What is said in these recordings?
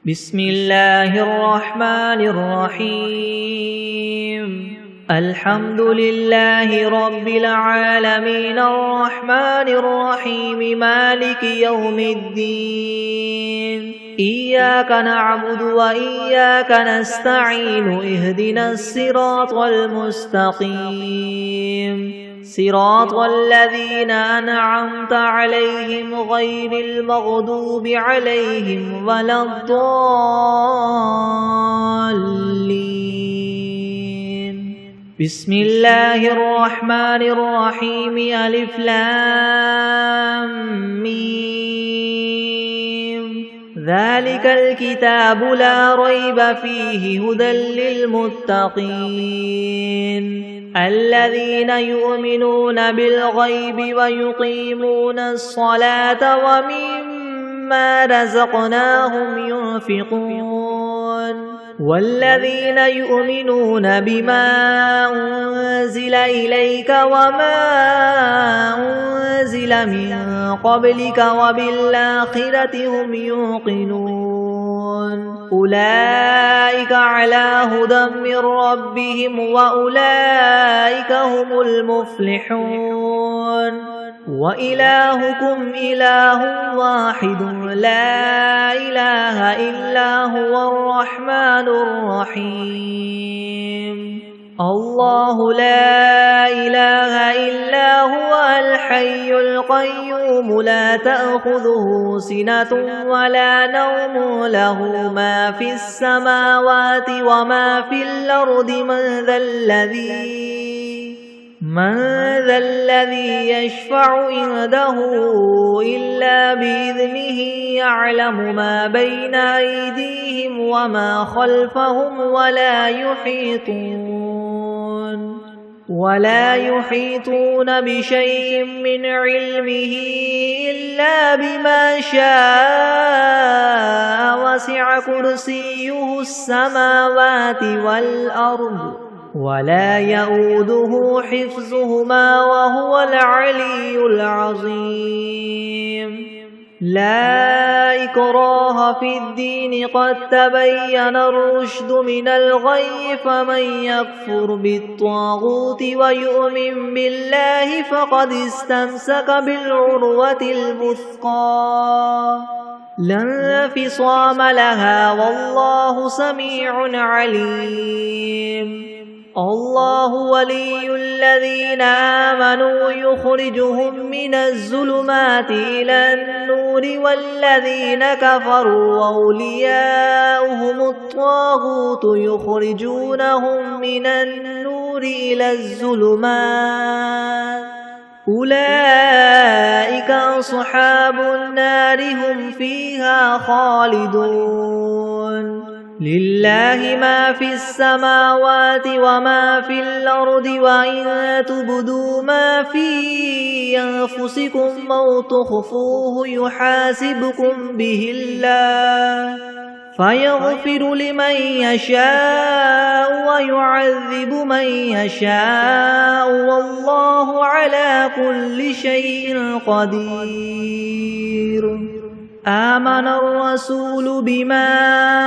بسم الله الرحمن الرحيم الحمد لله رب العالمين الرحمن الرحيم مالك يوم الدين إياك نعبد وإياك نستعين اهدنا الصراط المستقيم صراط الذين أنعمت عليهم غير المغضوب عليهم ولا الضالين بسم الله الرحمن الرحيم ألف لام ميم ذلك الكتاب لا ريب فيه هدى للمتقين الذين يؤمنون بالغيب ويقيمون الصلاة ومما رزقناهم ينفقون والذين يؤمنون بما أنزل إليك وما أنزل من قبلك وبالآخرة هم يوقنون أولئك على هدى من ربهم وأولئك هم المفلحون وإلهكم إله واحد لا إله إلا هو الرحمن الرحيم الله لا إله إلا هو الحي القيوم لا تأخذه سنة ولا نوم له ما في السماوات وما في الأرض من ذا الذي يشفع عنده إلا بإذنه يعلم ما بين أيديهم وما خلفهم ولا يحيطون بشيء من علمه إلا بما شاء وسع كرسيه السماوات والأرض ولا يؤوده حفظهما وهو العلي العظيم لا إكراه في الدين قد تبين الرشد من الغي فمن يكفر بالطاغوت ويؤمن بالله فقد استمسك بالعروة الوثقى لا انفصام لها والله سميع عليم الله ولي الذين آمنوا يخرجهم من الظلمات إلى النور والذين كفروا أولياؤهم الطاغوت يخرجونهم من النور إلى الظلمات أولئك أصحاب النار هم فيها خالدون لله ما في السماوات وما في الأرض وإن تبدوا ما في أنفسكم أو تخفوه يحاسبكم به الله فيغفر لمن يشاء ويعذب من يشاء والله على كل شيء قدير آمن الرسول بما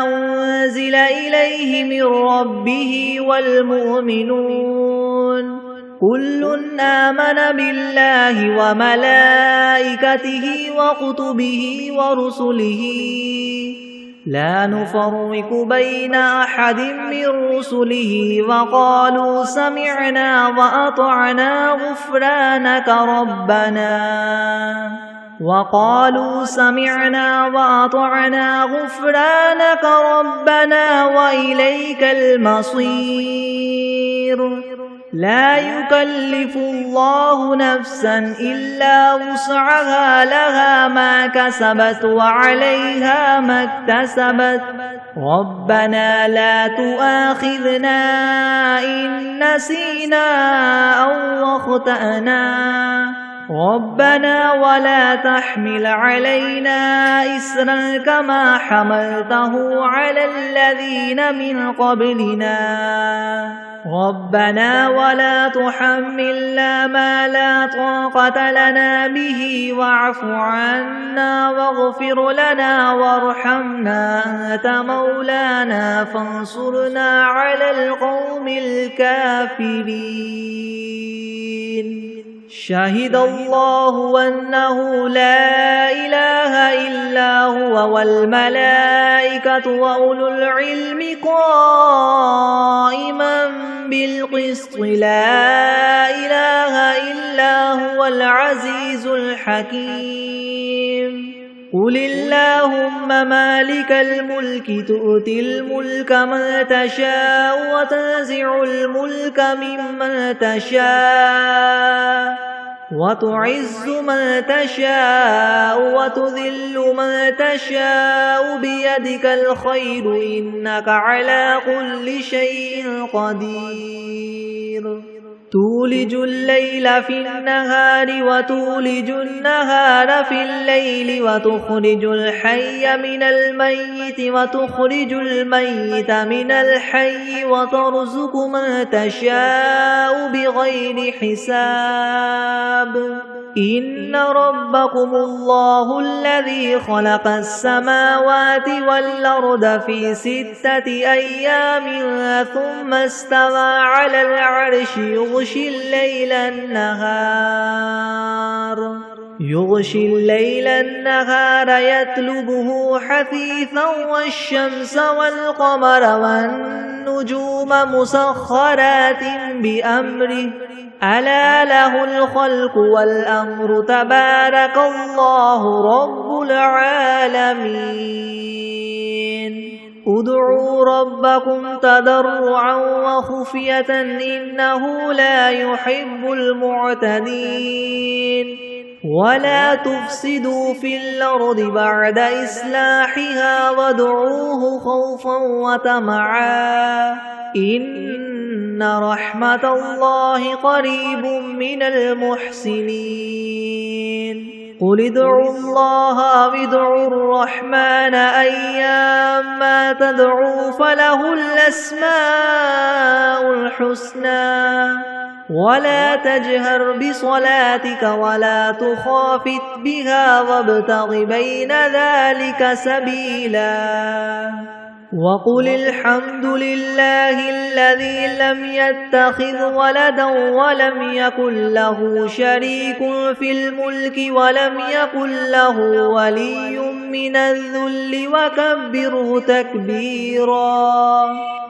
أنزل إليه من ربه والمؤمنون كل آمن بالله وملائكته وكتبه ورسله لا نفرق بين أحد من رسله وقالوا سمعنا وأطعنا غفرانك ربنا وإليك المصير لا يكلف الله نفسا إلا وسعها لها ما كسبت وعليها ما اكتسبت ربنا لا تؤاخذنا إن نسينا أو أخطأنا ربنا ولا تحمل علينا إسرا كما حملته على الذين من قبلنا ربنا ولا تحملنا ما لا طاقة لنا به واعف عنا واغفر لنا وارحمنا أنت مولانا فانصرنا على القوم الكافرين شهد الله أنه لا إله إلا هو والملائكة وأولو العلم قائما بالقسط لا إله إلا هو العزيز الحكيم قل اللهم مالك الملك تؤتي الملك من تشاء وتنزع الملك ممن تشاء وتعز من تشاء وتذل من تشاء بيدك الخير إنك على كل شيء قدير تولج الليل في النهار وتولج النهار في الليل وتخرج الحي من الميت وتخرج الميت من الحي وترزق من تشاء بغير حساب إن ربكم الله الذي خلق السماوات والأرض في 6 أيام ثم استوى على العرش يغشي الليل النهار يطلبه حثيثا والشمس والقمر والنجوم مسخرات بأمره ألا له الخلق والأمر تبارك الله رب العالمين ادعوا ربكم تضرعا وخفية إنه لا يحب المعتدين ولا تفسدوا في الأرض بعد إصلاحها وادعوه خوفا وطمعا إن رحمة الله قريب من المحسنين قل ادعوا الله أو ادعوا الرحمن أيما تدعوا فله الأسماء الحسنى ولا تجهر بصلاتك ولا تخافت بها وابتغ بين ذلك سبيلا وقل الحمد لله الذي لم يتخذ ولدا ولم يكن له شريك في الملك ولم يكن له ولي من الذل وكبره تكبيرا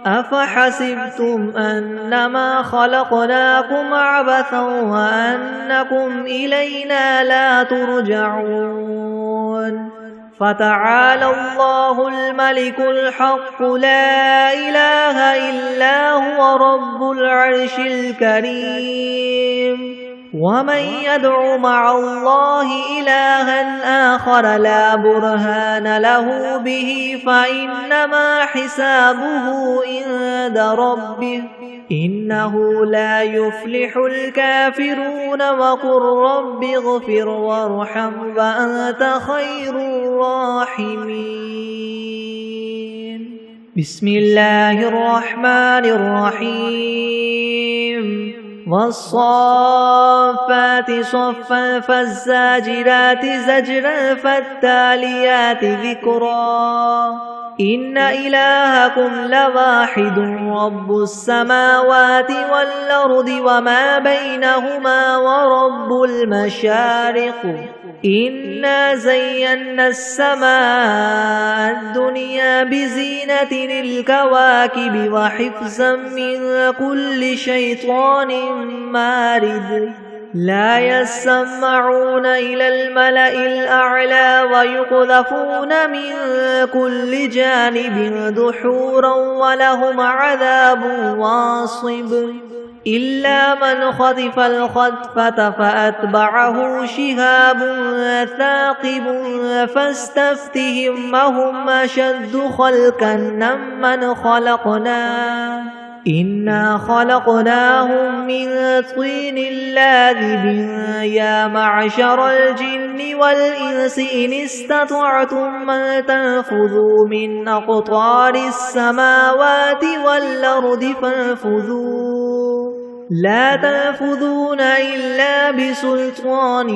أفحسبتم أنما خلقناكم عبثا وأنكم إلينا لا ترجعون فتعالى الله الملك الحق لا إله إلا هو رب العرش الكريم ومن يدع مع الله إلها آخر لا برهان له به فإنما حسابه عند ربه إنه لا يفلح الكافرون وقل رب اغفر وارحم وأنت خير الراحمين بسم الله الرحمن الرحيم والصافات صفا فالزاجرات زجرا فالتاليات ذكرا إن إلهكم لواحد رب السماوات والأرض وما بينهما ورب المشارق إنا زينا السماء الدنيا بزينة الكواكب وحفظا من كل شيطان مارد لا يسمعون إلى الملأ الأعلى ويقذفون من كل جانب دحورا ولهم عذاب واصب إلا من خطف الخطفة فأتبعه شهاب ثاقب فاستفتهم هم أشد خلقا ممن خلقنا إنا خلقناهم من طين لاذب يا معشر الجن والإنس إن استطعتم أن تنفذوا من أقطار السماوات والأرض فانفذوا لا تنفذون إلا بسلطان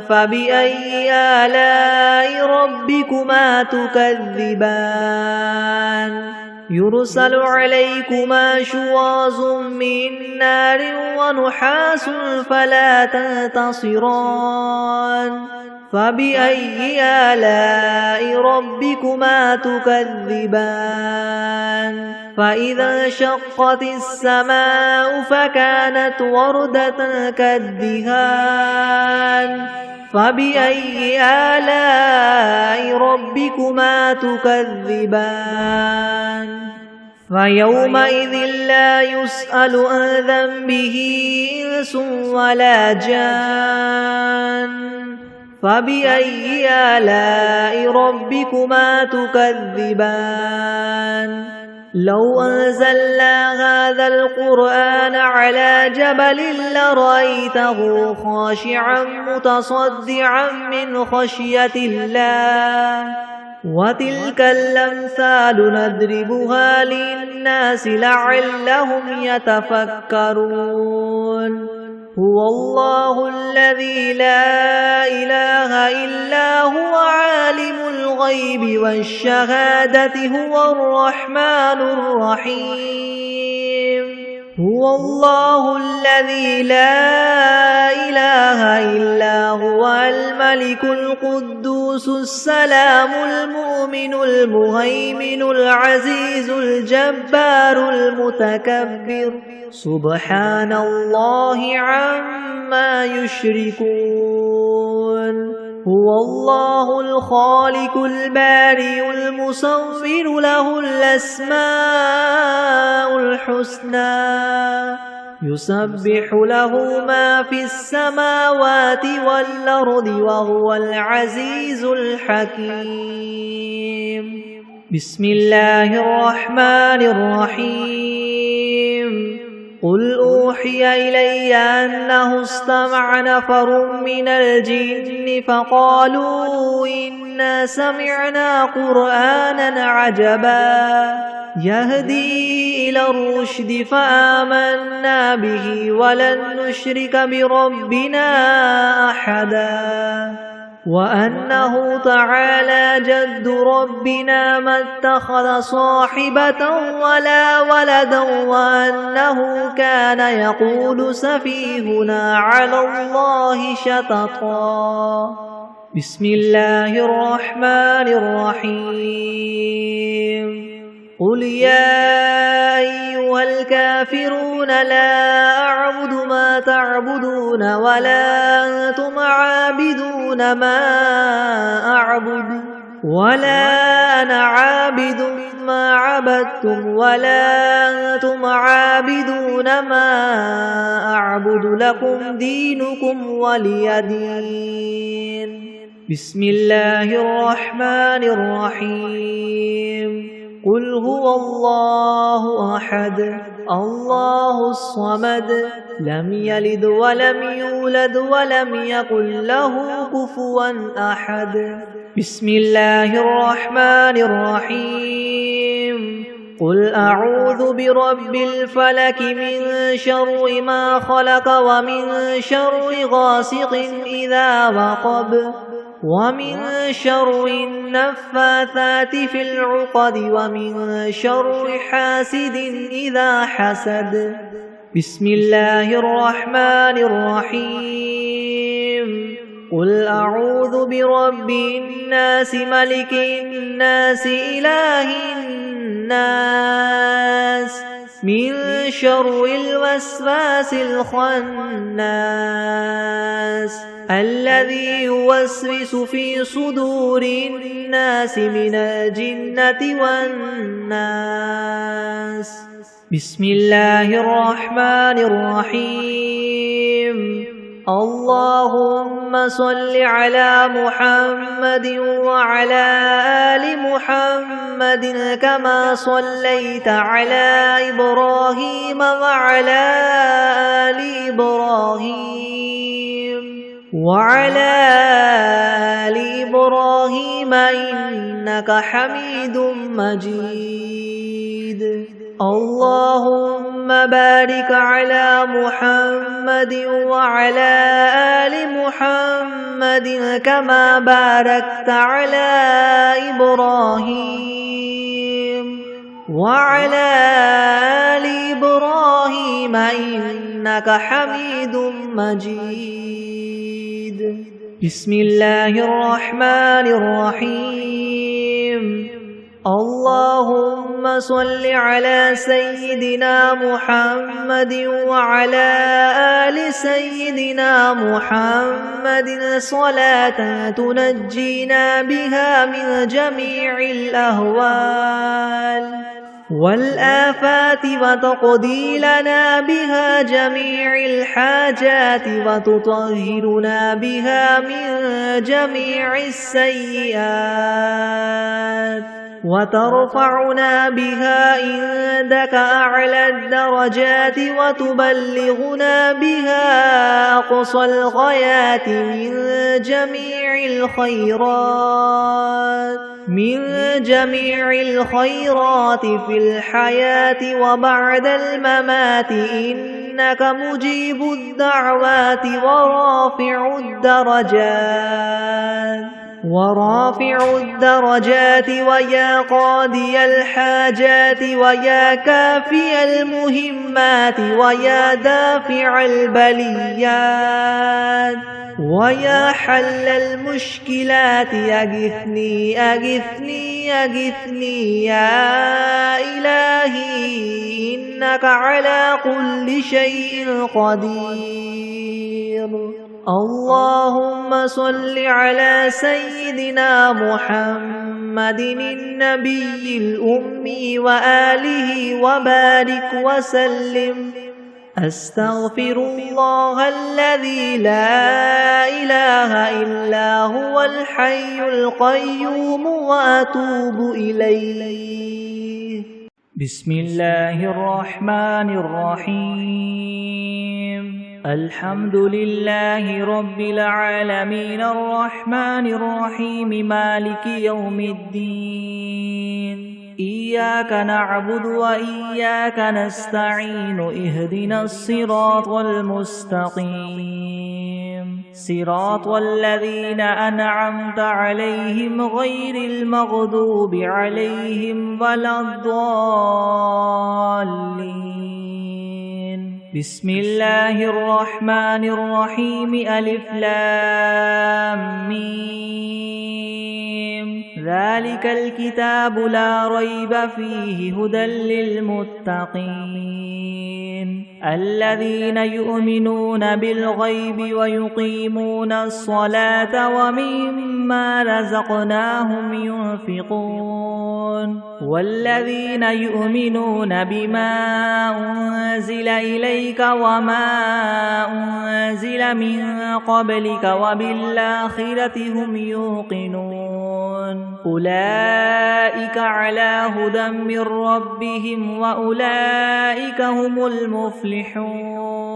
فبأي آلاء ربكما تكذبان يرسل عليكما شواظ من نار ونحاس فلا تنتصران فبأي آلاء ربكما تكذبان فإذا انشقت السماء فكانت وردة كالدهان فبأي آلاء ربكما تكذبان فيومئذ لا يسأل عن ذنبه إنس ولا جان فبأي آلاء ربكما تكذبان لو أنزلنا هذا القرآن على جبل لرأيته خاشعا متصدعا من خشية الله وتلك الأمثال نضربها للناس لعلهم يتفكرون هو الله الذي لا إله إلا هو عالم الغيب والشهادة هو الرحمن الرحيم هو الله الذي لا إله إلا هو الملك القدوس السلام المؤمن المهيمن العزيز الجبار المتكبر سبحان الله عما يشركون هو الله الخالق البارئ المصور له الأسماء الحسنى يسبح له ما في السماوات والأرض وهو العزيز الحكيم بسم الله الرحمن الرحيم قل أوحي إلي أنه استمع نفر من الجن فقالوا إنا سمعنا قرآنا عجبا يهدي إلى الرشد فآمنا به ولن نشرك بربنا أحدا وأنه تعالى جد ربنا ما اتخذ صاحبة ولا ولدا وأنه كان يقول سفيهنا على الله شططا بسم الله الرحمن الرحيم قل يا أيها الكافرون لا أعبد ما تعبدون ولا أنتم عابدون ما أعبد ولا أنا عابد ما عبدتم ولا أنتم عابدون ما أعبد لكم دينكم ولي دين بسم الله الرحمن الرحيم قل هو الله أحد الله الصمد لم يلد ولم يولد ولم يكن له كفوا أحد بسم الله الرحمن الرحيم قل أعوذ برب الفلك من شر ما خلق ومن شر غاسق إذا وقب ومن شر النفاثات في العقد ومن شر حاسد إذا حسد بسم الله الرحمن الرحيم قل أعوذ برب الناس ملك الناس إله الناس من شر الوسواس الخناس الذي يوسوس في صدور الناس من الجنة والناس بسم الله الرحمن الرحيم اللهم صل على محمد وعلى آل محمد كما صليت على إبراهيم وعلى آل إبراهيم إنك حميد مجيد. اللهم بارك على محمد وعلى آل محمد كما باركت على إبراهيم وعلى آل إبراهيم إنك حميد مجيد. بسم الله الرحمن الرحيم. اللهم صل على سيدنا محمد وعلى آل سيدنا محمد صلاة تنجينا بها من جميع الأهوال والآفات وتقضي لنا بها جميع الحاجات وتطهرنا بها من جميع السيئات وترفعنا بها عندك أعلى الدرجات وتبلغنا بها أقصى الغايات من جميع الخيرات في الحياة وبعد الممات إنك مجيب الدعوات ورافع الدرجات ويا قاضي الحاجات ويا كافي المهمات ويا دافع البليات ويا حل المشكلات أغثني أغثني أغثني يا إلهي إنك على كل شيء قدير. اللهم صل على سيدنا محمد النبي الأمي وآله وبارك وسلم. أستغفر الله الذي لا إله إلا هو الحي القيوم وأتوب إليه. بسم الله الرحمن الرحيم. الحمد لله رب العالمين الرحمن الرحيم مالك يوم الدين. إياك نعبد وإياك نستعين اهدنا الصراط المستقيم صراط الذين أنعمت عليهم غير المغضوب عليهم ولا الضالين. بسم الله الرحمن الرحيم. ألف لام ميم. ذلك الكتاب لا ريب فيه هدى للمتقين الذين يؤمنون بالغيب ويقيمون الصلاة ومما رزقناهم ينفقون والذين يؤمنون بما أنزل إليك وما أنزل من قبلك وبالآخرة هم يوقنون أولئك على هدى من ربهم وأولئك هم المفلحون.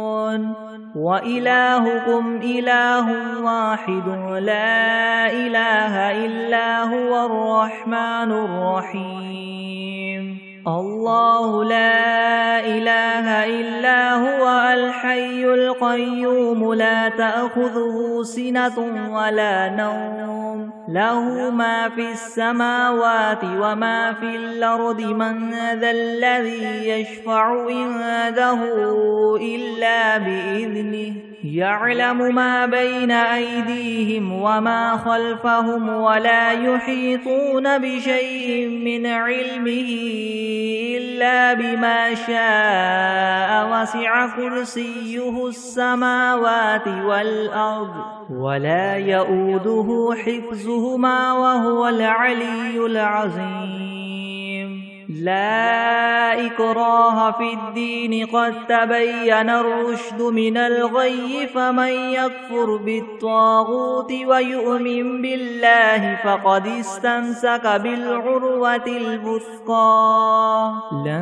وإلهكم إله واحد لا إله إلا هو الرحمن الرحيم. الله لا إله إلا هو الحي القيوم لا تأخذه سنة ولا نوم له ما في السماوات وما في الأرض من ذا الذي يشفع عنده إلا بإذنه يعلم ما بين أيديهم وما خلفهم ولا يحيطون بشيء من علمه إلا بما شاء وسع كرسيه السماوات والأرض ولا يؤوده حفظهما وهو العلي العظيم. لا إكراه في الدين قد تبين الرشد من الغي فمن يكفر بالطاغوت ويؤمن بالله فقد استمسك بالعروة الوثقى لا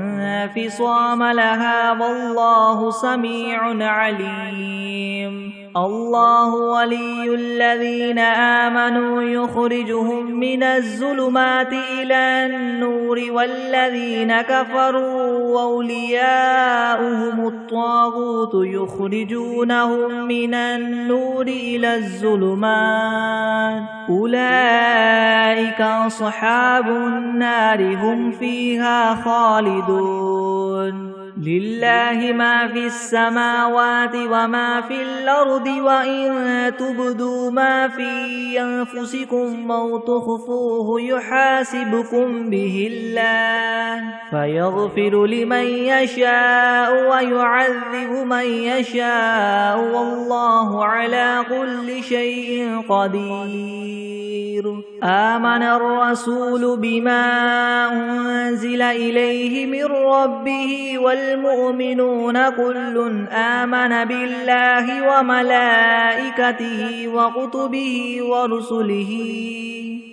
انفصام لها والله سميع عليم الله ولي الذين آمنوا يخرجهم من الظلمات إلى النور والذين كفروا أولياؤهم الطاغوت يخرجونهم من النور إلى الظلمات أولئك أصحاب النار هم فيها خالدون لله ما في السماوات وما في الأرض وإن تبدوا ما في أنفسكم أو تخفوه يحاسبكم به الله فيغفر لمن يشاء ويعذب من يشاء والله على كل شيء قدير آمن الرسول بما أنزل إليه من ربه والمؤمنون كل آمن بالله وملائكته وكتبه ورسله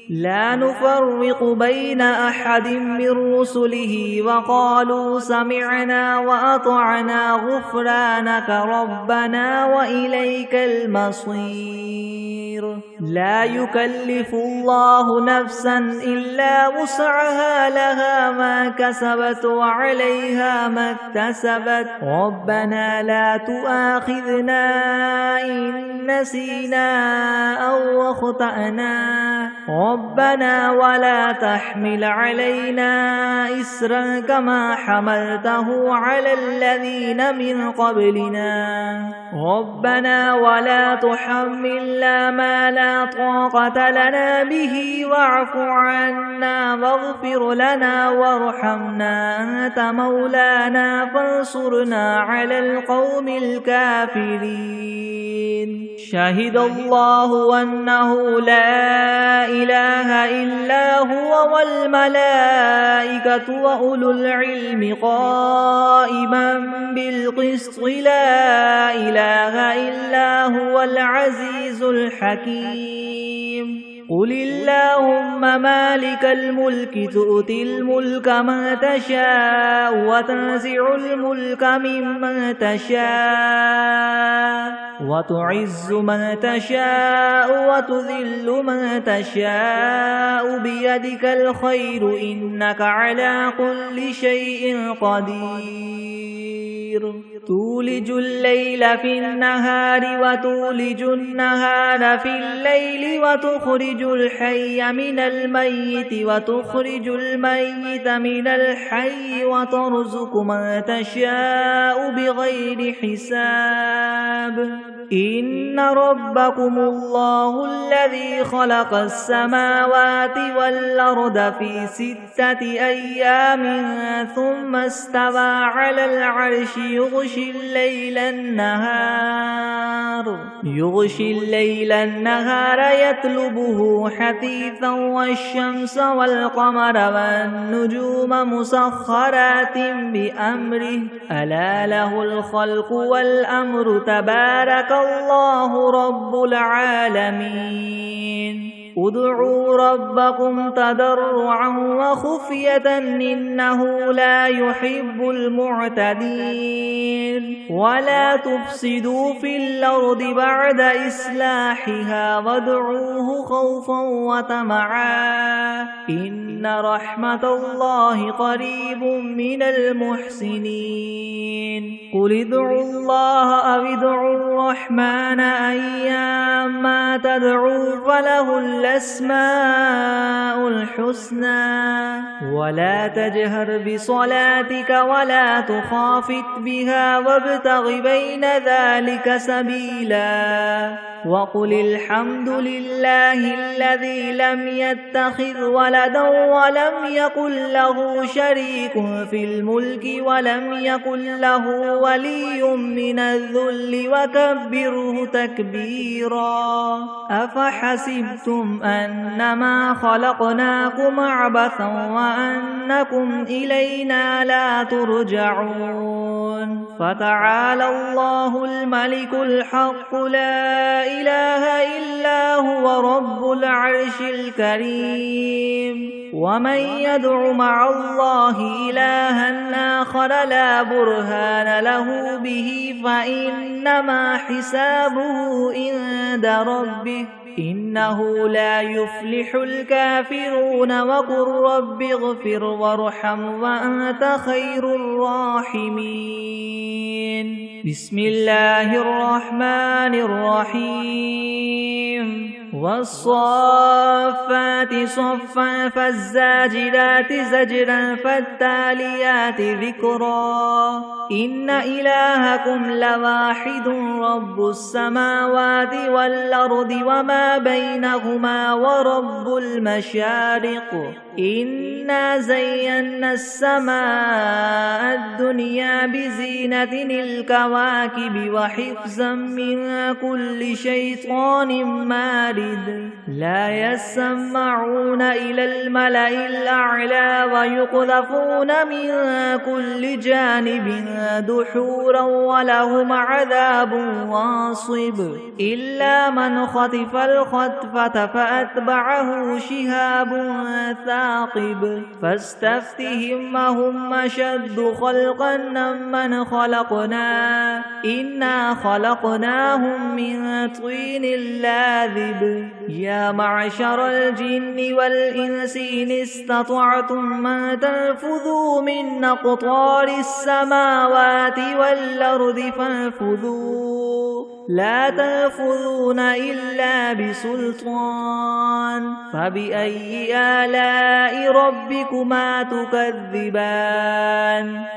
لا نفرق بين أحد من رسله وقالوا سمعنا وأطعنا غفرانك ربنا وإليك المصير لا يكلف الله نفسا إلا وسعها لها ما كسبت وعليها ما اكتسبت ربنا لا تؤاخذنا إن نسينا أو أخطأنا ربنا ولا تحمل علينا إسرا كما حملته على الذين من قبلنا ربنا ولا تحملنا ما لا طاقة لنا به واعف عنا واغفر لنا وارحمنا أنت مولانا فانصرنا على القوم الكافرين شهد الله أنه لا إله إلا هو والملائكة وأولو العلم قائما بالقسط لا إله إلا هو العزيز الحكيم قل اللهم مالك الملك تؤتي الملك من تشاء وتنزع الملك ممن تشاء وتعز من تشاء وتذل من تشاء بيدك الخير إنك على كل شيء قدير تولج الليل في النهار وتولج النهار في الليل وتخرج الحي من الميت وتخرج الميت من الحي وترزق من تشاء بغير حساب إن ربكم الله الذي خلق السماوات والأرض في 6 أيام ثم استوى على العرش يغشي الليل النهار يطلبه حثيثا والشمس والقمر والنجوم مسخرات بأمره ألا له الخلق والأمر تبارك الله رب العالمين ادعوا ربكم تضرعا وخفية إنه لا يحب المعتدين ولا تفسدوا في الأرض بعد إصلاحها وادعوه خوفا وطمعا إن رحمة الله قريب من المحسنين قل ادعوا الله أو ادعوا الرحمن أيما تدعوا فله الأسماء الحسنى ولا تجهر بصلاتك ولا تخافت بها وابتغ بين ذلك سبيلا وقل الحمد لله الذي لم يتخذ ولدا ولم يكن له شريك في الملك ولم يكن له ولي من الذل وكبره تكبيرا أفحسبتم أنما خلقناكم عبثا وأنكم إلينا لا ترجعون فتعالى الله الملك الحق لا إله إلا هو رب العرش الكريم ومن يدع مع الله إلها آخر لا برهان له به فإنما حسابه عند ربه إنه لا يفلح الكافرون وقل رب اغفر وارحم وأنت خير الراحمين بسم الله الرحمن الرحيم والصافات صفا فالزاجرات زجرا فالتاليات ذكرا إن إلهكم لواحد رب السماوات والأرض وما بينهما ورب المشارق إنا زينا السماء الدنيا بزينة الكواكب وحفظا من كل شيطان مارد لا يسمعون إلى الملأ الأعلى ويقذفون من كل جانب دحورا ولهم عذاب واصب إلا من خطف الخطفة فأتبعه شهاب ثاقب فاستفتهم أهم أشد خلقا ممن خلقنا إنا خلقناهم من طين لاذب يا معشر الجن والإنس إن استطعتم أن تنفذوا من أقطار السماوات والأرض فانفذوا لا تنفذون إلا بسلطان فبأي آلاء ربكما تكذبان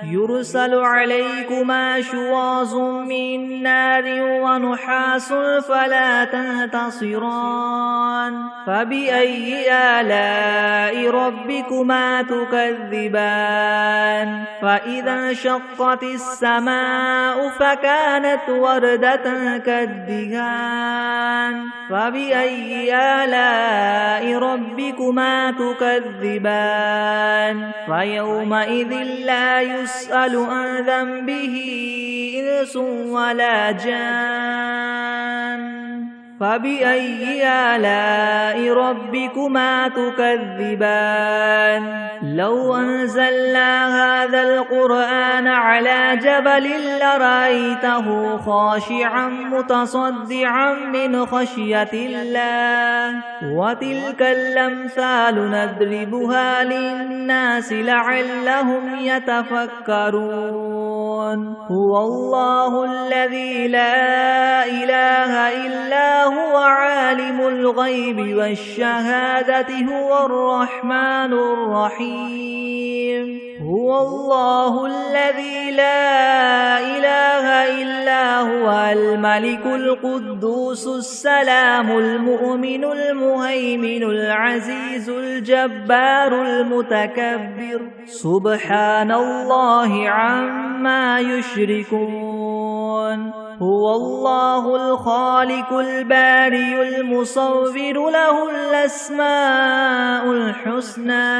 يرسل عليكما شواظ من نار ونحاس فلا تنتصران فبأي آلاء ربكما تكذبان فإذا انشقت السماء فكانت وردة كالدهان فبأي آلاء ربكما تكذبان فيومئذ لا يسأل عن ذنبه إنس ولا جان فبأي آلاء ربكما تكذبان لو أنزلنا هذا القرآن على جبل لرأيته خاشعا متصدعا من خشية الله وتلك الأمثال نضربها للناس لعلهم يتفكرون هو الله الذي لا إله إلا هو عالم الغيب والشهادة هو الرحمن الرحيم هو الله الذي لا إله إلا هو الملك القدوس السلام المؤمن المهيمن العزيز الجبار المتكبر سبحان الله عما يشركون هو الله الخالق البارئ المصور له الأسماء الحسنى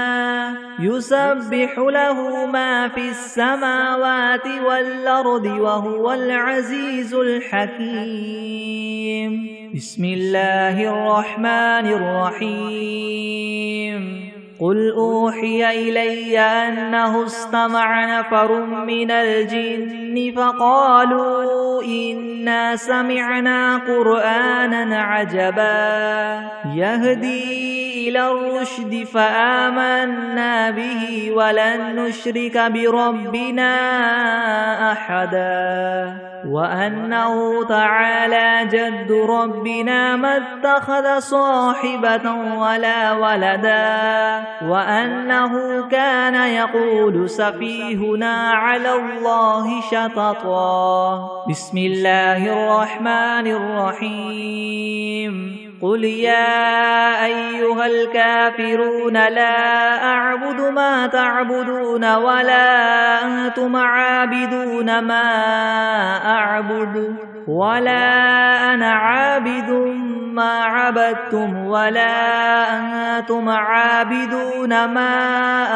يسبح له ما في السماوات والأرض وهو العزيز الحكيم بسم الله الرحمن الرحيم قل أوحي إلي أنه استمع نفر من الجن فقالوا إنا سمعنا قرآنا عجبا يهدي إلى الرشد فآمنا به ولن نشرك بربنا أحدا وأنه تعالى جد ربنا ما اتخذ صاحبة ولا ولدا وأنه كان يقول سفيهنا على الله شططا. بسم الله الرحمن الرحيم. قل يا أيها الكافرون لا أعبد ما تعبدون ولا أنتم عابدون ما أعبد ولا أنا عابد ما عبدتم ولا أنتم عابدون ما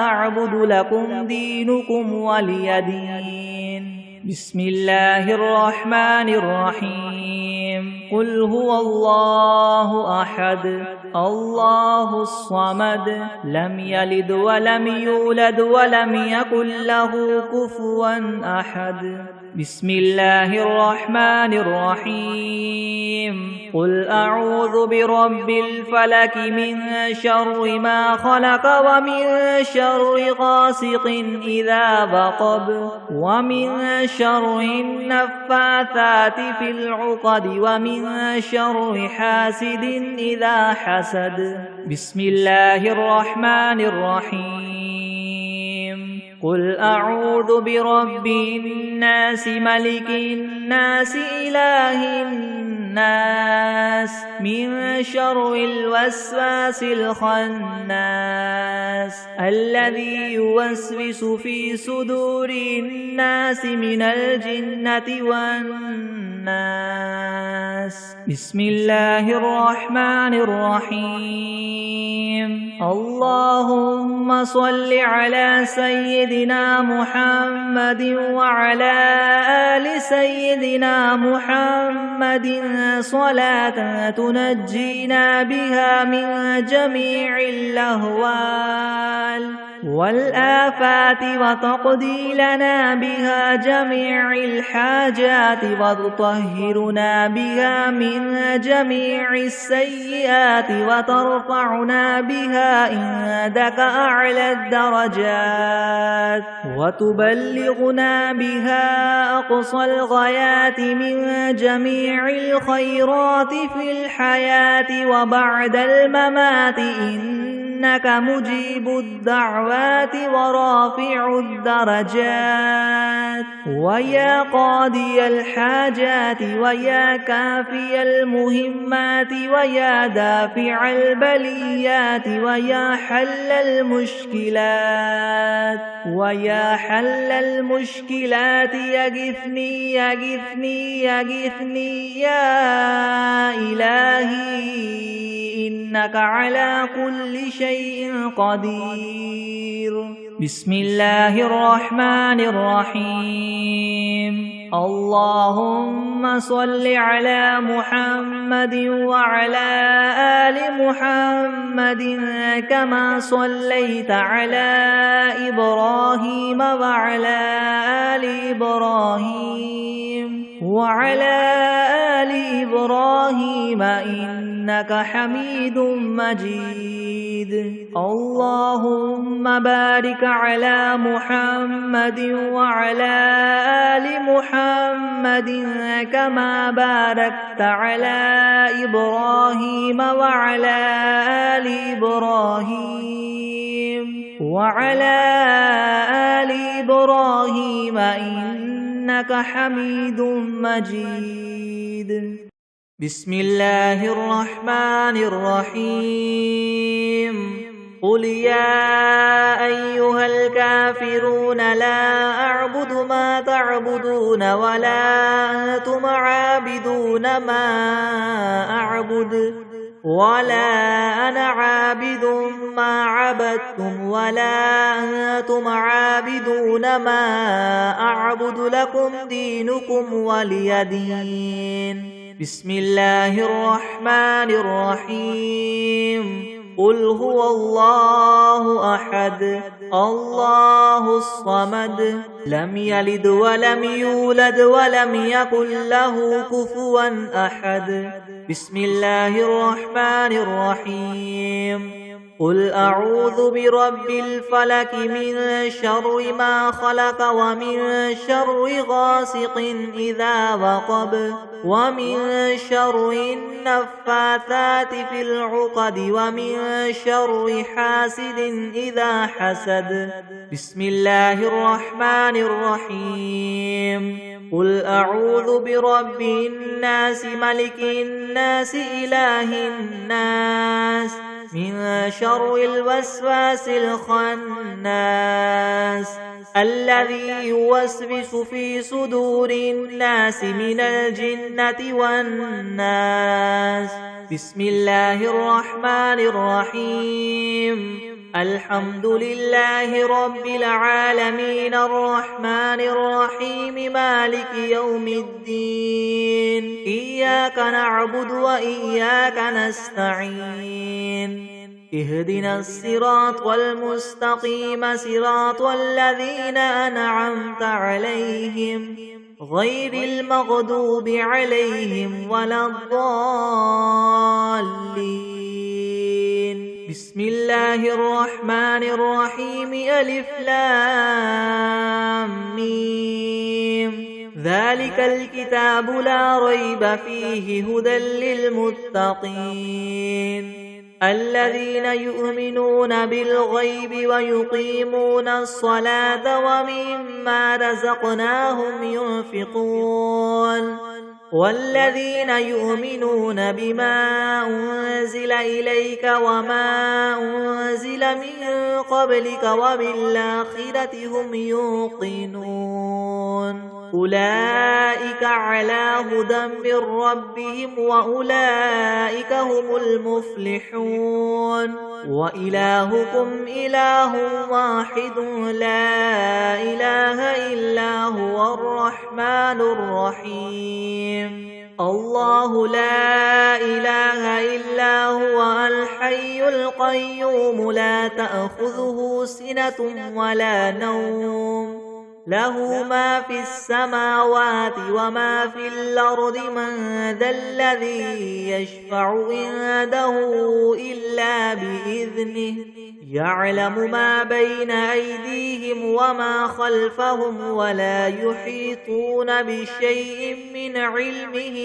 أعبد لكم دينكم ولي دين. بسم الله الرحمن الرحيم. قل هو الله أحد الله الصمد لم يلد ولم يولد ولم يكن له كفوا أحد. بسم الله الرحمن الرحيم. قل أعوذ برب الفلك من شر ما خلق ومن شر غاسق إذا وقب ومن شر النفاثات في العقد ومن شر حاسد إذا حسد. بسم الله الرحمن الرحيم. قل أعوذ برب الناس ملك الناس إله الناس من شر الوسواس الخناس الذي يوسوس في صدور الناس من الجنة والناس. بسم الله الرحمن الرحيم. اللهم صل على سيدنا محمد وعلى آل سيدنا محمد صلاة تنجينا بها من جميع الأهوال والآفات وتقضي لنا بها جميع الحاجات وتطهرنا بها من جميع السيئات وترفعنا بها عندك أعلى الدرجات وتبلغنا بها أقصى الغايات من جميع الخيرات في الحياة وبعد الممات إنك مجيب الدعوات ورافع الدرجات ويا قاضي الحاجات ويا كافي المهمات ويا دافع البليات ويا حل المشكلات ويا حل المشكلات يغثني يغثني يغثني يا إلهي إنك على كل شيء قدير. بسم الله الرحمن الرحيم. اللهم صل على محمد وعلى آل محمد كما صليت على إبراهيم وعلى آل إبراهيم وعلى آل إبراهيم إنك حميد مجيد. اللهم بارك على محمد وعلى آل محمد كما باركت على إبراهيم وعلى آل إبراهيم وعلى آل إبراهيم إنك حميد مجيد. بسم الله الرحمن الرحيم. قل يا أيها الكافرون لا أعبد ما تعبدون ولا أنتم عابدون ما أعبد ولا أنا عابد ما عبدتم ولا أنتم عابدون ما أعبد لكم دينكم ولي دين. بسم الله الرحمن الرحيم. قل هو الله أحد الله الصمد لم يلد ولم يولد ولم يكن له كفوا أحد. بسم الله الرحمن الرحيم. قل أعوذ برب الفلك من شر ما خلق ومن شر غاسق إذا وقب ومن شر النفاثات في العقد ومن شر حاسد إذا حسد. بسم الله الرحمن الرحيم. قل أعوذ برب الناس ملك الناس إله الناس من شر الوسواس الخناس الذي يوسوس في صدور الناس من الجنة والناس. بسم الله الرحمن الرحيم. الحمد لله رب العالمين الرحمن الرحيم مالك يوم الدين. إياك نعبد وإياك نستعين. اهدنا الصراط المستقيم صراط الذين أنعمت عليهم غير المغضوب عليهم ولا الضالين. بسم الله الرحمن الرحيم. ألف لام ميم. ذلك الكتاب لا ريب فيه هدى للمتقين الذين يؤمنون بالغيب ويقيمون الصلاة ومما رزقناهم ينفقون والذين يؤمنون بما أنزل إليك وما أنزل من قبلك وبالآخرة هم يوقنون أولئك على هدى من ربهم وأولئك هم المفلحون. وإلهكم إله واحد لا إله إلا هو الرحمن الرحيم. الله لا إله إلا هو الحي القيوم لا تأخذه سنة ولا نوم له ما في السماوات وما في الأرض. من ذا الذي يشفع عنده إلا بإذنه يعلم ما بين أيديهم وما خلفهم ولا يحيطون بشيء من علمه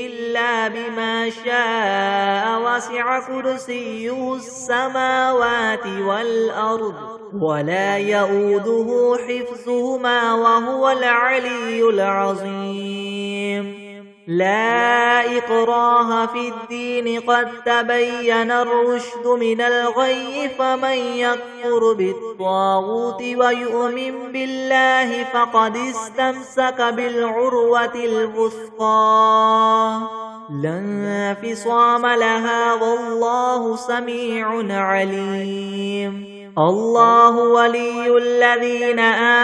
إلا بما شاء. وسع كرسيه السماوات والأرض ولا يؤوده حفظهما وهو العلي العظيم. لا إكراه في الدين قد تبين الرشد من الغي فمن يكفر بالطاغوت ويؤمن بالله فقد استمسك بالعروة الوثقى لا انفصام لها والله سميع عليم. الله ولي الذين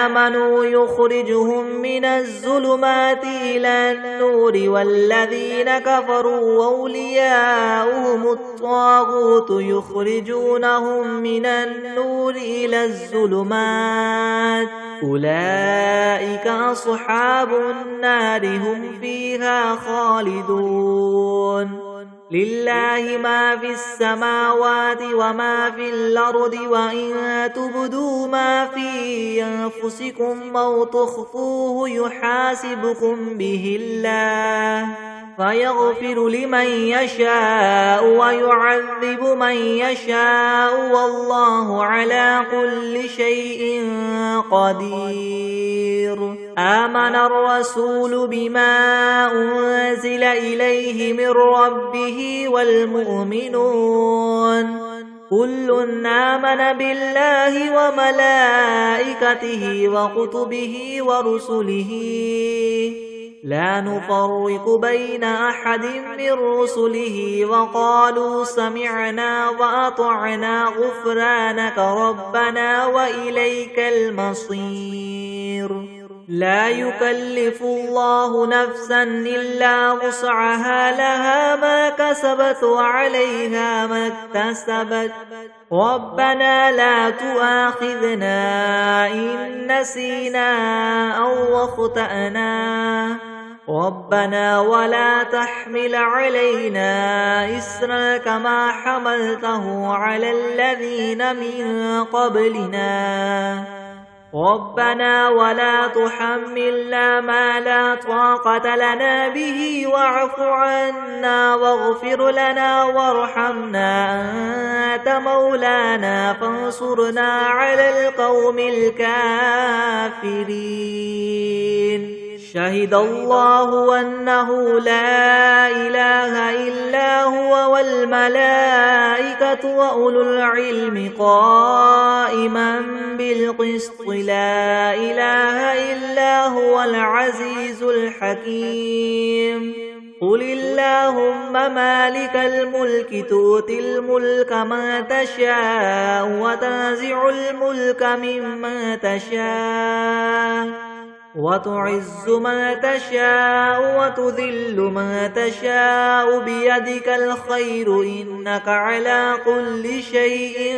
آمنوا يخرجهم من الظلمات إلى النور والذين كفروا أولياؤهم الطاغوت يخرجونهم من النور إلى الظلمات أولئك أصحاب النار هم فيها خالدون. لله ما في السماوات وما في الأرض وإن تبدوا ما في أنفسكم أو تخفوه يحاسبكم به الله فيغفر لمن يشاء ويعذب من يشاء والله على كل شيء قدير. آمن الرسول بما أنزل إليه من ربه والمؤمنون كل آمن بالله وملائكته وكتبه ورسله لا نفرق بين أحد من رسله وقالوا سمعنا وأطعنا غفرانك ربنا وإليك المصير. لا يكلف الله نفسا إلا وسعها لها ما كسبت وعليها ما اكتسبت ربنا لا تؤاخذنا إن نسينا أو أخطأنا ربنا ولا تحمل علينا إسرا كما حملته على الذين من قبلنا ربنا ولا تحملنا ما لا طاقة لنا به واعف عنا واغفر لنا وارحمنا أنت مولانا فانصرنا على القوم الكافرين شهد الله أنه لا إله إلا هو والملائكة وأولو العلم قائما بالقسط لا إله إلا هو العزيز الحكيم قل اللهم مالك الملك تؤتي الملك من تشاء وتنزع الملك ممن تشاء وتعز من تشاء وتذل من تشاء بيدك الخير إنك على كل شيء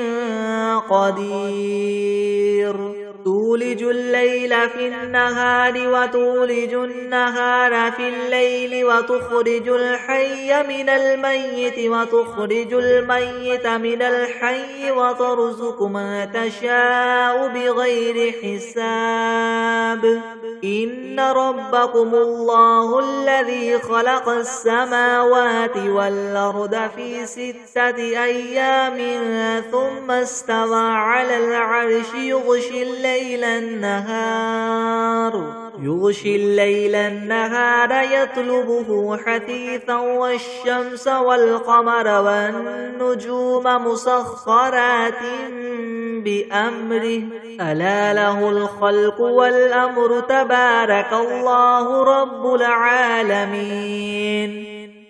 قدير تولج الليل في النهار وتولج النهار في الليل وتخرج الحي من الميت وتخرج الميت من الحي وترزق من تشاء بغير حساب إن ربكم الله الذي خلق السماوات والأرض في 6 أيام ثم استوى على العرش يغشي الليل النهار يطلبه حثيثا والشمس والقمر والنجوم مسخرات بأمره ألا له الخلق والأمر تبارك الله رب العالمين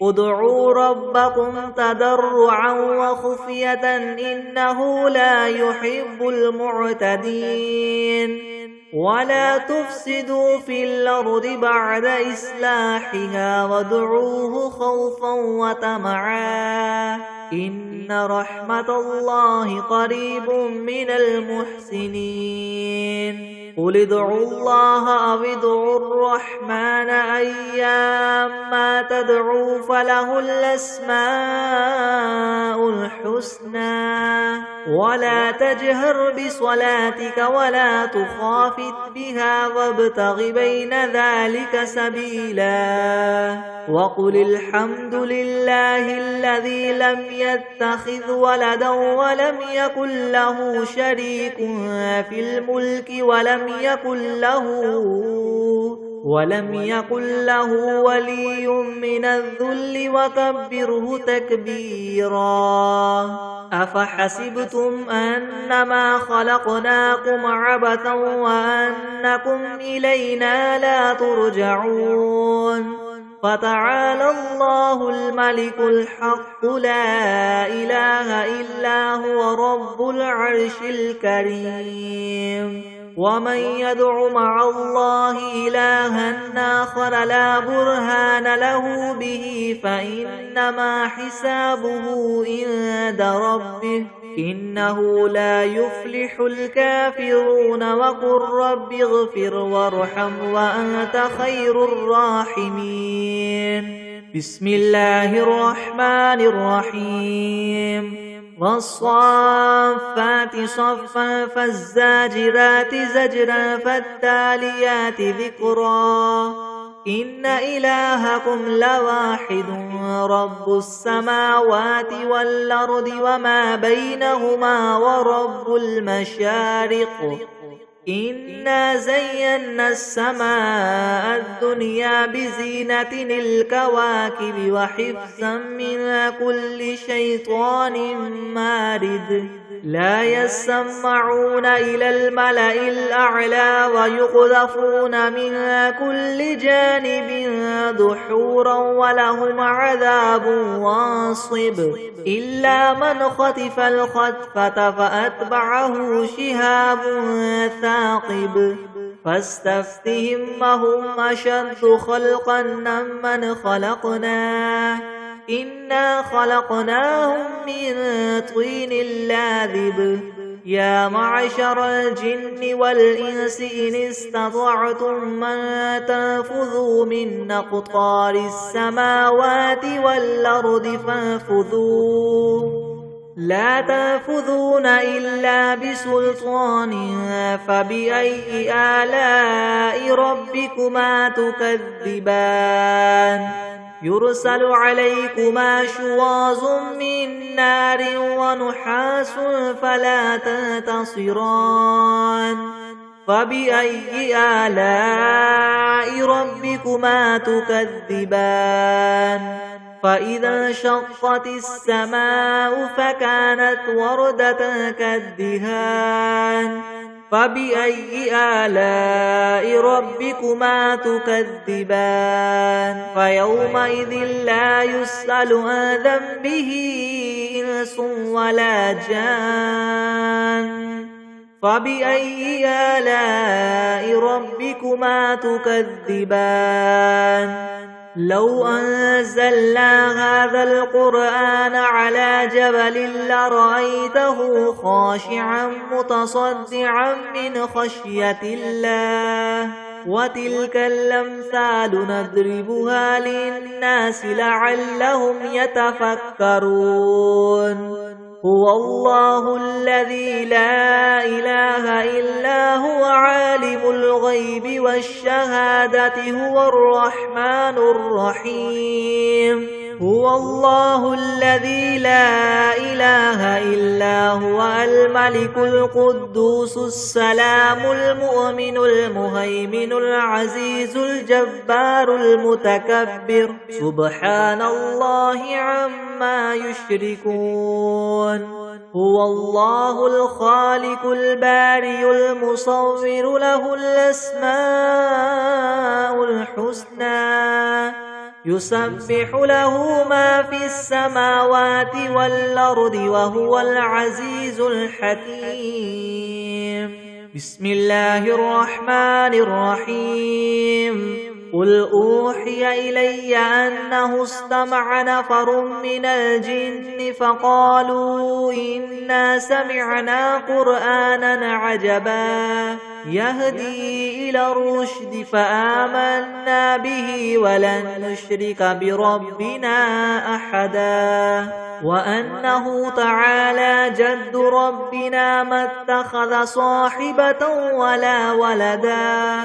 ادعوا ربكم تضرعا وخفية إنه لا يحب المعتدين ولا تفسدوا في الأرض بعد إصلاحها وادعوه خوفا وطمعا إن رحمة الله قريب من المحسنين قل ادعوا الله أو ادعوا الرحمن أيما تدعوا فله الأسماء الحسنى ولا تجهر بصلاتك ولا تخافت بها وابتغ بين ذلك سبيلا وقل الحمد لله الذي لم يتخذ ولدا ولم يكن له شريك في الملك ولم يكن له ولي من الذل وكبره تكبيرا أفحسبتم أنما خلقناكم عبثا وأنكم إلينا لا ترجعون فتعالى الله الملك الحق لا إله إلا هو رب العرش الكريم ومن يدع مع الله إلها آخر لا برهان له به فإنما حسابه عند ربه إنه لا يفلح الكافرون وقل رب اغفر وارحم وأنت خير الراحمين بسم الله الرحمن الرحيم والصافات صفا فالزاجرات زجرا فالتاليات ذكرا إن إلهكم لواحد رب السماوات والأرض وما بينهما ورب المشارق إنا زينا السماء الدنيا بزينة الكواكب وحفظا من كل شيطان مارد لا يسمعون إلى الملأ الأعلى ويقذفون من كل جانب دحورا ولهم عذاب واصب إلا من خطف الخطفة فأتبعه شهاب ثاقب فاستفتهم هم أشد خلقا ممن خلقنا إنا خلقناهم من طين لاذب يا معشر الجن والإنس إن استطعتم أن تنفذوا من أقطار السماوات والأرض فانفذوا لا تنفذون إلا بسلطان فبأي آلاء ربكما تكذبان يرسل عليكما شواظ من نار ونحاس فلا تنتصران فبأي آلاء ربكما تكذبان فإذا انشقت السماء فكانت وردة كالدهان فبأي آلاء ربكما تكذبان فيومئذ لا يسأل عن ذنبه إنس ولا جان فبأي آلاء ربكما تكذبان لو أنزلنا هذا القرآن على جبل لرأيته خاشعا متصدعا من خشية الله وتلك الأمثال نضربها للناس لعلهم يتفكرون هو الله الذي لا إله إلا هو عالم الغيب والشهادة هو الرحمن الرحيم هو الله الذي لا إله إلا هو الملك القدوس السلام المؤمن المهيمن العزيز الجبار المتكبر سبحان الله عما يشركون هو الله الخالق البارئ المصور له الأسماء الحسنى يسبح له ما في السماوات والأرض وهو العزيز الحكيم بسم الله الرحمن الرحيم قل أوحي إلي أنه استمع نفر من الجن فقالوا إنا سمعنا قرآنا عجبا يهدي إلى الرشد فآمنا به ولن نشرك بربنا أحدا وأنه تعالى جد ربنا ما اتخذ صاحبة ولا ولدا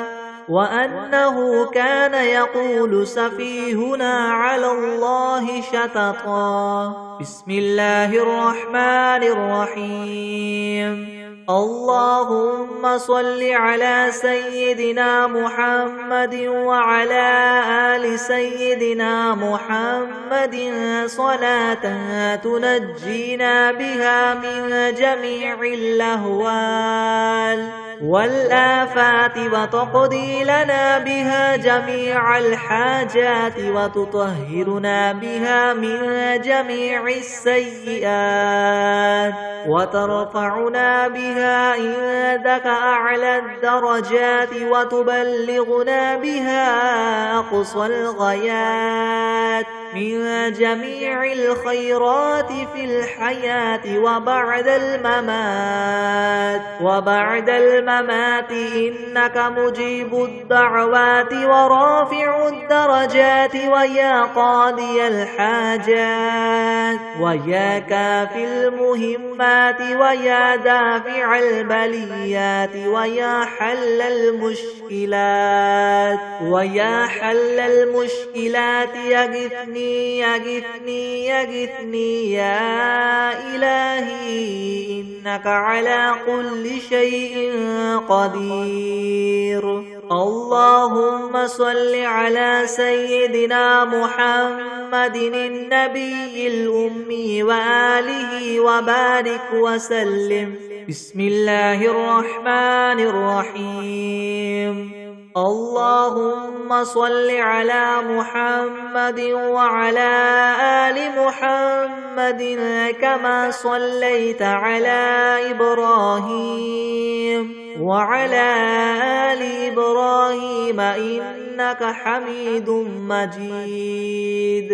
وأنه كان يقول سفيهنا على الله شططا بسم الله الرحمن الرحيم اللهم صل على سيدنا محمد وعلى آل سيدنا محمد صلاة تنجينا بها من جميع الأهوال والآفات وتقضي لنا بها جميع الحاجات وتطهرنا بها من جميع السيئات وترفعنا بها عندك أعلى الدرجات وتبلغنا بها أقصى الغايات من جميع الخيرات في الحياة وبعد الممات إنك مجيب الدعوات ورافع الدرجات ويا قاضي الحاجات ويا كافي المهمات ويا دافع البليات ويا حل المشكلات يغثني يا إلهي إنك على كل شيء قدير اللهم صل على سيدنا محمد النبي الأمي وآله وبارك وسلم بسم الله الرحمن الرحيم اللهم صل على محمد وعلى آل محمد كما صليت على إبراهيم وعلى آل إبراهيم إنك حميد مجيد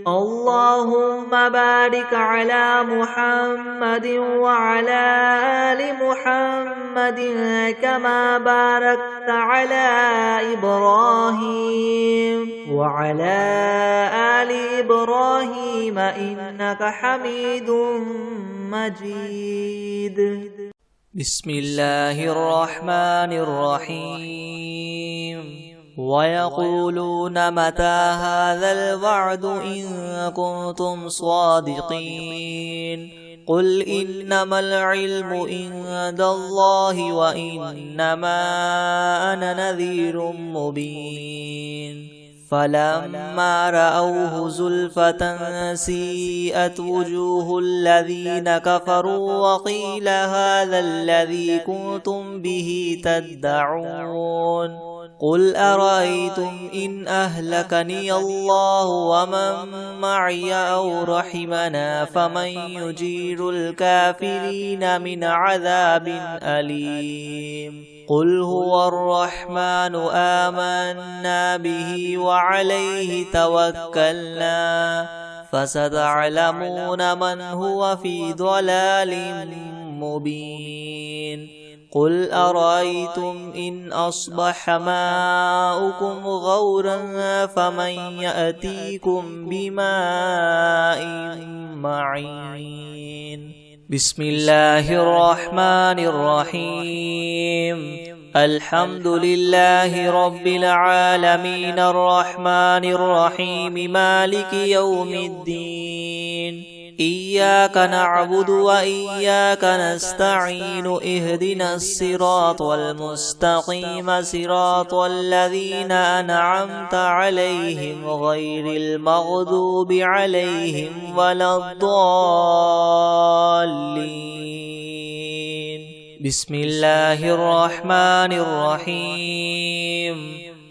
اللهم بارك على محمد وعلى آل محمد كما باركت على إبراهيم وعلى آل إبراهيم إنك حميد مجيد. بسم الله الرحمن الرحيم. ويقولون متى هذا الوعد إن كنتم صادقين قل إنما العلم عند الله وإنما أنا نذير مبين. فلما رأوه زلفة سيئت وجوه الذين كفروا وقيل هذا الذي كنتم به تدعون قل أرأيتم إن أهلكني الله ومن معي أو رحمنا فمن يجير الكافرين من عذاب أليم. قل هو الرحمن آمنا به وعليه توكلنا فستعلمون من هو في ضلال مبين. قل أرأيتم إن أصبح ماؤكم غورا فمن يأتيكم بماء معين. بسم الله الرحمن الرحيم. الحمد لله رب العالمين الرحمن الرحيم مالك يوم الدين. إياك نعبد وإياك نستعين اهدنا الصراط المستقيم صراط الذين أنعمت عليهم غير المغضوب عليهم ولا الضالين. بسم الله الرحمن الرحيم.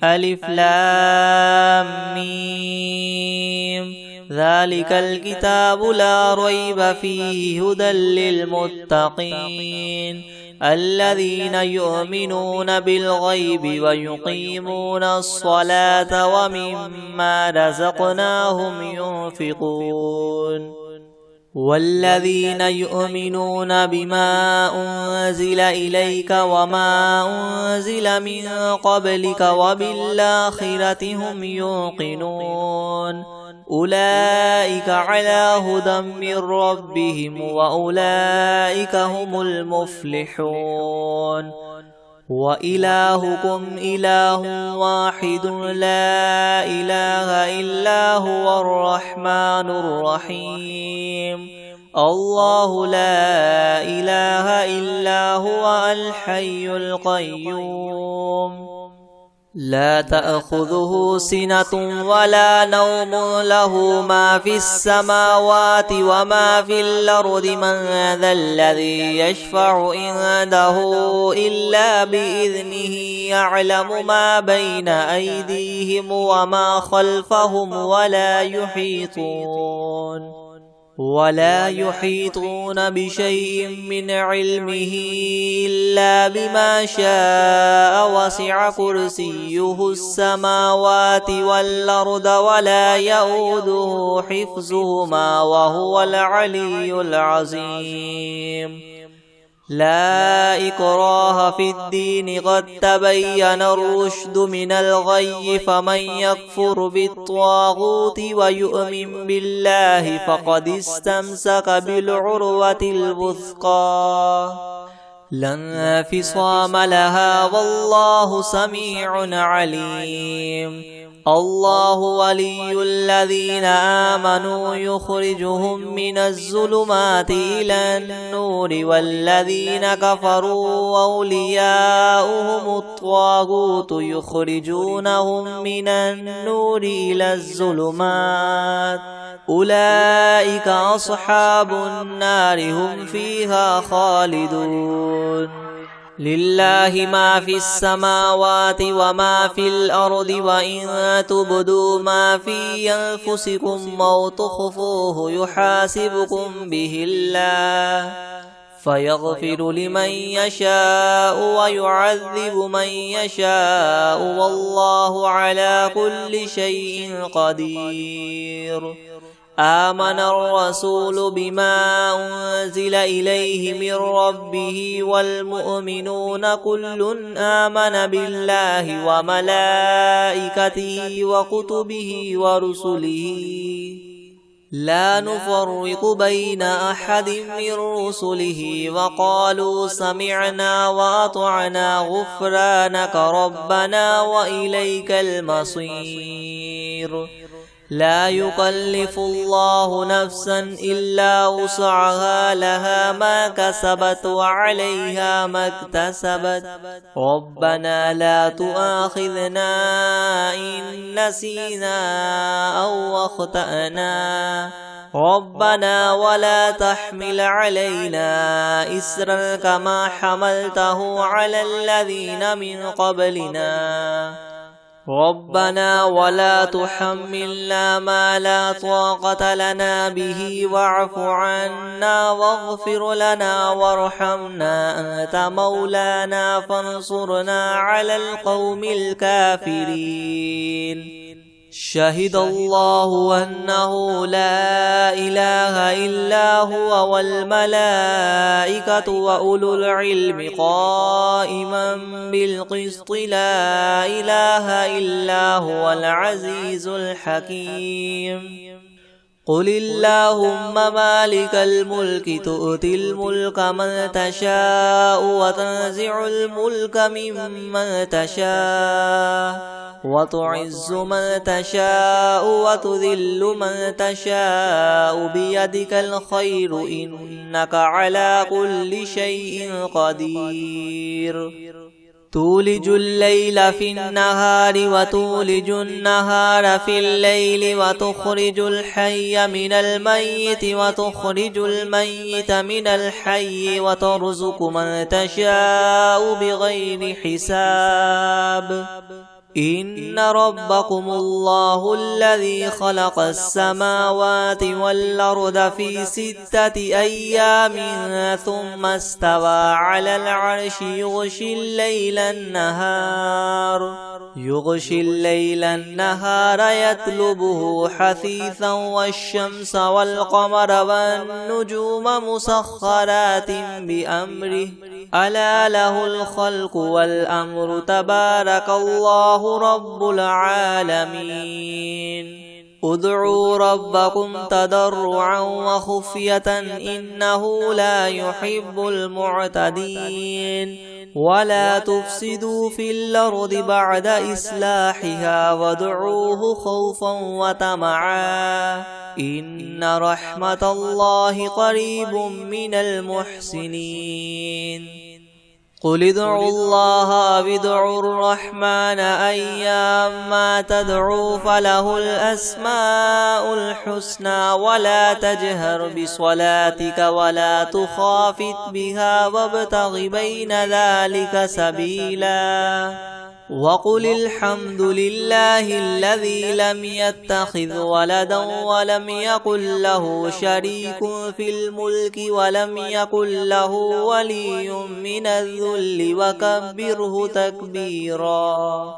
ألف لام ميم. ذلك الكتاب لا ريب فيه هدى للمتقين الذين يؤمنون بالغيب ويقيمون الصلاة ومما رزقناهم ينفقون والذين يؤمنون بما أنزل إليك وما أنزل من قبلك وبالآخرة هم يوقنون أولئك على هدى من ربهم وأولئك هم المفلحون. وإلهكم إله واحد لا إله إلا هو الرحمن الرحيم. الله لا إله إلا هو الحي القيوم لا تأخذه سنة ولا نوم له ما في السماوات وما في الأرض من ذا الذي يشفع عنده إلا بإذنه يعلم ما بين أيديهم وما خلفهم ولا يحيطون بشيء من علمه إلا بما شاء وسع كرسيه السماوات والأرض ولا يؤوده حفظهما وهو العلي العظيم. لا إكراه في الدين قد تبين الرشد من الغي فمن يكفر بالطاغوت ويؤمن بالله فقد استمسك بالعروة الوثقى لا انفصام لها والله سميع عليم. الله ولي الذين آمنوا يخرجهم من الظلمات إلى النور والذين كفروا أولياؤهم الطاغوت يخرجونهم من النور إلى الظلمات أولئك أصحاب النار هم فيها خالدون. لله ما في السماوات وما في الأرض وإن تبدوا ما في أنفسكم أو تخفوه يحاسبكم به الله فيغفر لمن يشاء ويعذب من يشاء والله على كل شيء قدير. آمن الرسول بما أنزل إليه من ربه والمؤمنون كل آمن بالله وملائكته وكتبه ورسله لا نفرق بين أحد من رسله وقالوا سمعنا وأطعنا غفرانك ربنا وإليك المصير لا يكلف الله نفسا إلا وسعها لها ما كسبت وعليها ما اكتسبت ربنا لا تؤاخذنا إن نسينا أو أخطأنا ربنا ولا تحمل علينا إسرا كما حملته على الذين من قبلنا ربنا ولا تحملنا ما لا طاقة لنا به واعف عنا واغفر لنا وارحمنا أنت مولانا فانصرنا على القوم الكافرين شهد الله أنه لا إله إلا هو والملائكة وأولو العلم قائما بالقسط لا إله إلا هو العزيز الحكيم قل اللهم مالك الملك تؤتي الملك من تشاء وتنزع الملك ممن تشاء وتعز من تشاء وتذل من تشاء بيدك الخير إنك على كل شيء قدير تولج الليل في النهار وتولج النهار في الليل وتخرج الحي من الميت وتخرج الميت من الحي وترزق من تشاء بغير حساب إن ربكم الله الذي خلق السماوات والأرض في 6 أيام ثم استوى على العرش يغشي الليل النهار يطلبه حثيثا والشمس والقمر والنجوم مسخرات بأمره ألا له الخلق والأمر تبارك الله رب العالمين ادعوا ربكم تضرعا وخفية إنه لا يحب المعتدين ولا تفسدوا في الأرض بعد إصلاحها وادعوه خوفا وطمعا إن رحمة الله قريب من المحسنين قل ادعوا الله وادعوا الرحمن أيما تدعوا فله الأسماء الحسنى ولا تجهر بصلاتك ولا تخافت بها وابتغ بين ذلك سبيلا وقل الحمد لله الذي لم يتخذ ولدا ولم يكن له شريك في الملك ولم يكن له ولي من الذل وكبره تكبيرا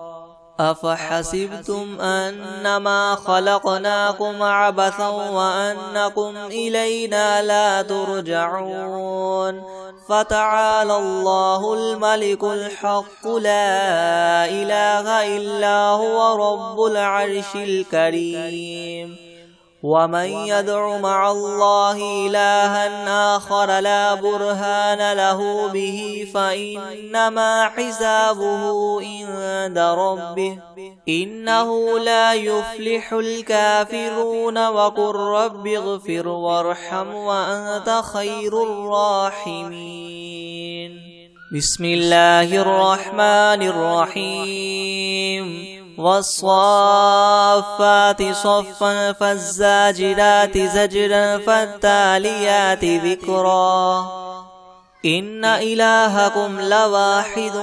أفحسبتم أنما خلقناكم عبثا وأنكم إلينا لا ترجعون فتعالى الله الملك الحق لا إله إلا هو رب العرش الكريم ومن يدع مع الله إلها آخر لا برهان له به فإنما حسابه عند ربه إنه لا يفلح الكافرون وقل رب اغفر وارحم وأنت خير الراحمين بسم الله الرحمن الرحيم والصافات صفا فالزاجرات زجرا فالتاليات ذكرا إن إلهكم لواحد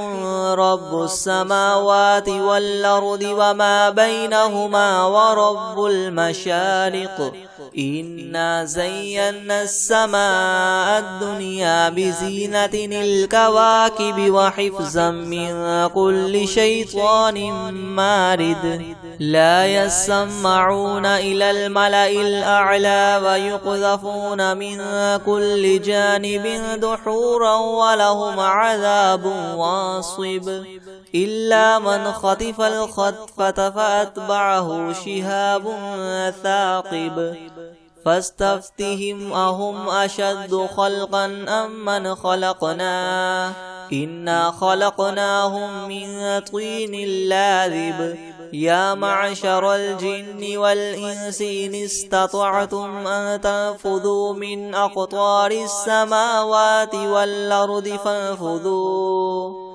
رب السماوات والأرض وما بينهما ورب المشارق إنا زينا السماء الدنيا بزينة الكواكب وحفظا من كل شيطان مارد لا يسمعون إلى الملأ الأعلى ويقذفون من كل جانب دحورا ولهم عذاب واصب إلا من خطف الخطفة فأتبعه شهاب ثاقب فاستفتهم أهم أشد خلقا أم من خلقنا إنا خلقناهم من طين لاذب يا معشر الجن والإنس إن استطعتم أن تنفذوا من أقطار السماوات والأرض فانفذوا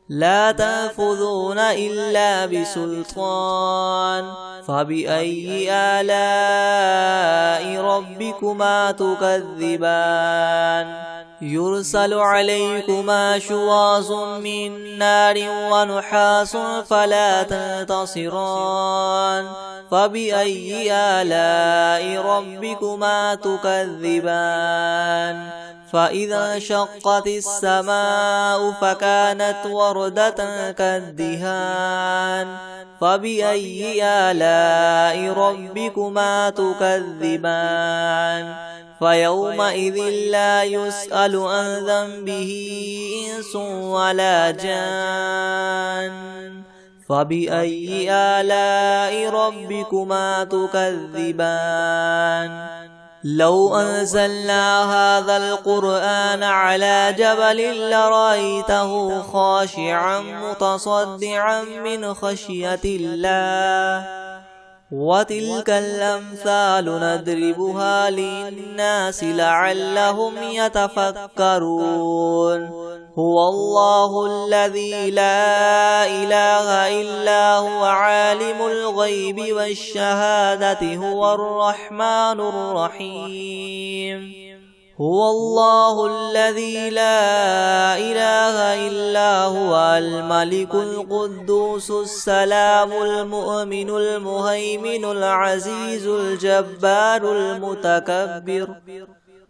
لا تنفذون إلا بسلطان فبأي آلاء ربكما تكذبان يرسل عليكما شواظ من نار ونحاس فلا تنتصران فبأي آلاء ربكما تكذبان فإذا انشقت السماء فكانت وردة كالدهان فبأي آلاء ربكما تكذبان فيومئذ لا يسأل عن ذنبه إنس ولا جان فبأي آلاء ربكما تكذبان لو أنزلنا هذا القرآن على جبل لرأيته خاشعا متصدعا من خشية الله وتلك الأمثال نضربها للناس لعلهم يتفكرون هو الله الذي لا إله إلا هو عالم الغيب والشهادة هو الرحمن الرحيم هو الله الذي لا إله إلا هو الملك القدوس السلام المؤمن المهيمن العزيز الجبار المتكبر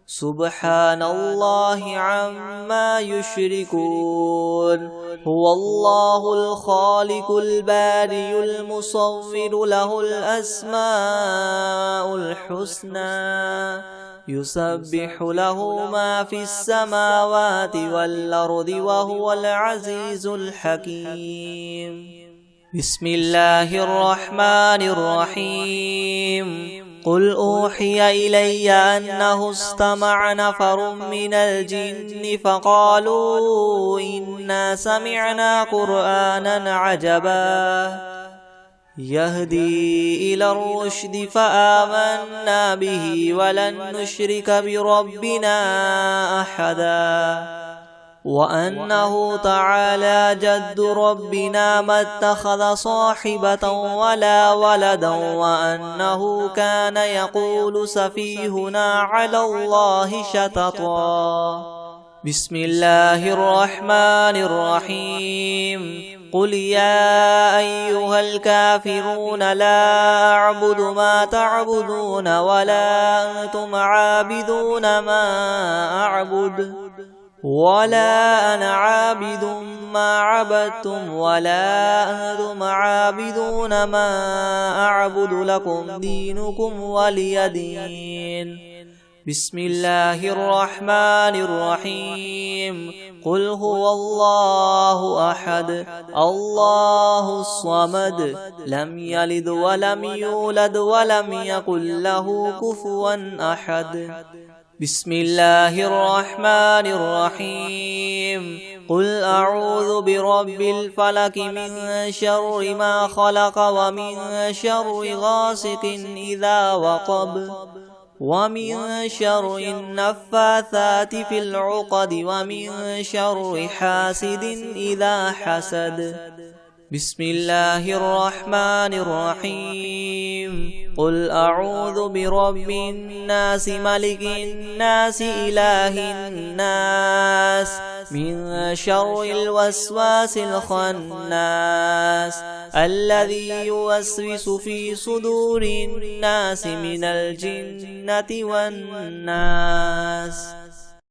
سبحان الله عما يشركون هو الله الخالق البارئ المصور له الأسماء الحسنى يسبح له ما في السماوات والأرض وهو العزيز الحكيم بسم الله الرحمن الرحيم قل أوحي إلي أنه استمع نفر من الجن فقالوا إنا سمعنا قرآنا عجبا يهدي إلى الرشد فآمنا به ولن نشرك بربنا أحدا وأنه تعالى جد ربنا ما اتخذ صاحبة ولا ولدا وأنه كان يقول سفيهنا على الله شططا بسم الله الرحمن الرحيم قل يا أيها الكافرون لا أعبد ما تعبدون ولا أنتم عابدون ما أعبد ولا أنا عابد ما عبدتم ولا أنتم عابدون ما أعبد لكم دينكم ولي دين بسم الله الرحمن الرحيم قل هو الله أحد الله الصمد لم يلد ولم يولد ولم يكن له كفوا أحد بسم الله الرحمن الرحيم قل أعوذ برب الفلك من شر ما خلق ومن شر غاسق إذا وقب ومن شر النفاثات في العقد ومن شر حاسد إذا حسد بسم الله الرحمن الرحيم قل أعوذ برب الناس ملك الناس إله الناس من شر الوسواس الخناس الذي يوسوس في صدور الناس من الجنة والناس.